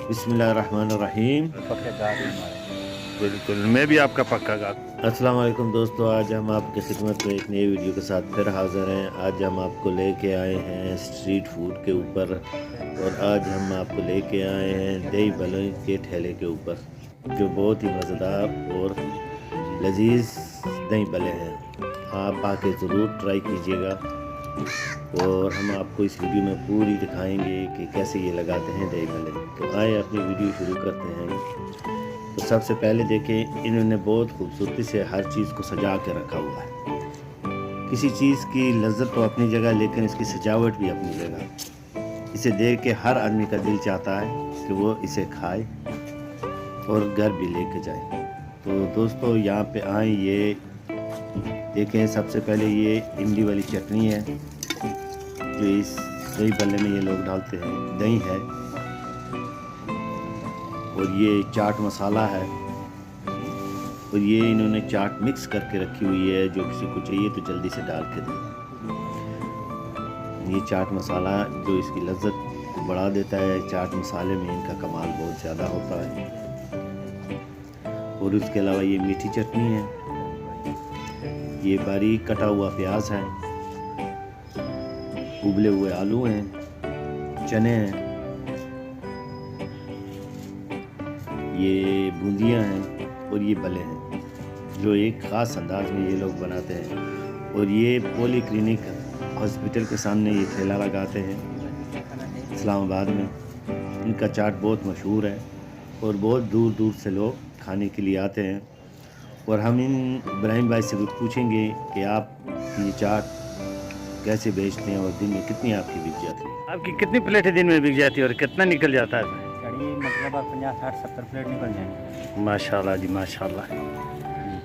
बिस्मिल्लाहिर्रहमानिर्रहीम। बिल्कुल, मैं भी आपका पक्का गाहक। अस्सलाम वालेकुम दोस्तों, आज हम आपकी खिदमत में एक नई वीडियो के साथ फिर हाज़िर हैं। आज हम आपको लेके आए हैं स्ट्रीट फूड के ऊपर, और आज हम आपको लेके आए हैं दही भल्ले के ठेले के ऊपर, जो बहुत ही मज़ेदार और लजीज दही भल्ले हैं। आप आके ज़रूर ट्राई कीजिएगा, और हम आपको इस वीडियो में पूरी दिखाएंगे कि कैसे ये लगाते हैं दही भल्ले। तो आए अपनी वीडियो शुरू करते हैं। तो सबसे पहले देखें, इन्होंने बहुत खूबसूरती से हर चीज़ को सजा के रखा हुआ है। किसी चीज़ की लज्जत तो अपनी जगह, लेकिन इसकी सजावट भी अपनी जगह। इसे देख के हर आदमी का दिल चाहता है कि वो इसे खाए और घर भी लेके जाए। तो दोस्तों यहाँ पे आए, ये देखें, सबसे पहले ये इमली वाली चटनी है जो इस दही भल्ले में ये लोग डालते हैं। दही है, और ये चाट मसाला है, और ये इन्होंने चाट मिक्स करके रखी हुई है। जो किसी को चाहिए तो जल्दी से डाल के दें। ये चाट मसाला जो इसकी लज्जत बढ़ा देता है। चाट मसाले में इनका कमाल बहुत ज़्यादा होता है। और उसके अलावा ये मीठी चटनी है, ये बारीक कटा हुआ प्याज है, उबले हुए आलू हैं, चने हैं, ये बूंदियाँ हैं, और ये भल्ले हैं जो एक ख़ास अंदाज में ये लोग बनाते हैं। और ये पॉली क्लिनिक हॉस्पिटल के सामने ये ठेला लगाते हैं इस्लामाबाद में। इनका चाट बहुत मशहूर है, और बहुत दूर दूर से लोग खाने के लिए आते हैं। और हम इन इब्राहिम भाई से भी पूछेंगे कि आप ये चाट कैसे बेचते हैं, और दिन में कितनी आपकी बिक जाती है। आपकी कितनी प्लेटें दिन में बिक जाती है और कितना निकल जाता है? मतलब 50, 60, 70 प्लेट निकल जाएंगे। माशाल्लाह जी, माशाल्लाह।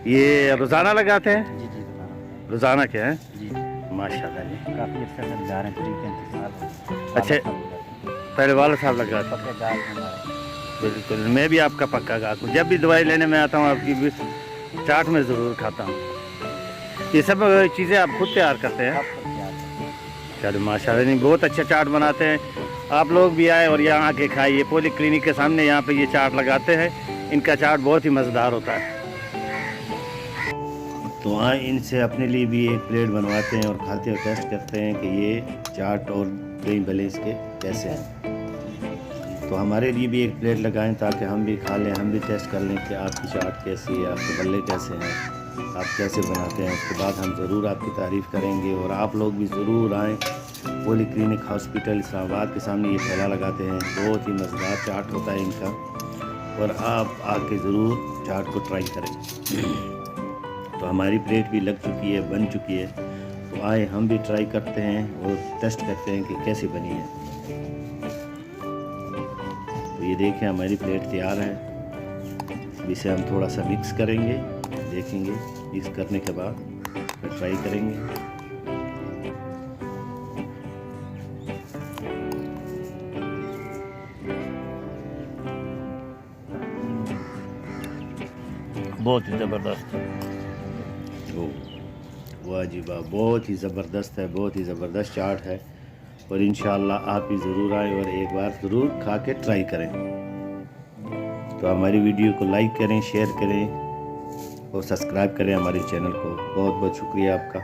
ये रोज़ाना लगाते हैं? जी जी, रोज़ाना क्या है? जी माशाल्लाह जी। काफ़ी अच्छा से लगा रहे हैं, 30-35 साल। अच्छा, पहले वाला साहब लगाते हैं। पक्के गाहक हैं हमारे। बिल्कुल, मैं भी आपका पक्का गाहक हूँ। जब भी दवाई लेने में आता हूँ आपकी भी चाट में ज़रूर खाता हूँ। ये सब चीज़ें आप खुद तैयार करते हैं? सब कुछ तैयार है। चलो माशाल्लाह, नहीं बहुत अच्छा चाट बनाते हैं। आप लोग भी आए और यहाँ आके खाइए। पॉली क्लिनिक के सामने यहाँ पे ये चाट लगाते हैं। इनका चाट बहुत ही मज़ेदार होता है। तो आए, इनसे अपने लिए भी एक प्लेट बनवाते हैं और खाते और टेस्ट करते हैं कि ये चाट और दही भल्ले इसके कैसे हैं। तो हमारे लिए भी एक प्लेट लगाएं ताकि हम भी खा लें, हम भी टेस्ट कर लें कि आपकी चाट कैसी है, आपके भल्ले कैसे हैं, आप कैसे बनाते हैं। उसके बाद हम ज़रूर आपकी तारीफ़ करेंगे। और आप लोग भी ज़रूर आएँ। पॉली क्लिनिक हॉस्पिटल इस्लामाबाद के सामने ये ठेला लगाते हैं। बहुत ही मज़ेदार चाट होता है इनका, और आप आके ज़रूर चाट को ट्राई करें। तो हमारी प्लेट भी लग चुकी है, बन चुकी है। तो आए, हम भी ट्राई करते हैं और टेस्ट करते हैं कि कैसी बनी है। तो ये देखें, हमारी प्लेट तैयार है। इसे हम थोड़ा सा मिक्स करेंगे, देखेंगे। मिक्स करने के बाद फिर ट्राई करेंगे। बहुत ही ज़बरदस्त। वाह जी वाह, बहुत ही ज़बरदस्त है, बहुत ही ज़बरदस्त चाट है। और इंशाअल्लाह आप भी ज़रूर आएँ और एक बार ज़रूर खा के ट्राई करें। तो हमारी वीडियो को लाइक करें, शेयर करें और सब्सक्राइब करें हमारे चैनल को। बहुत बहुत शुक्रिया आपका।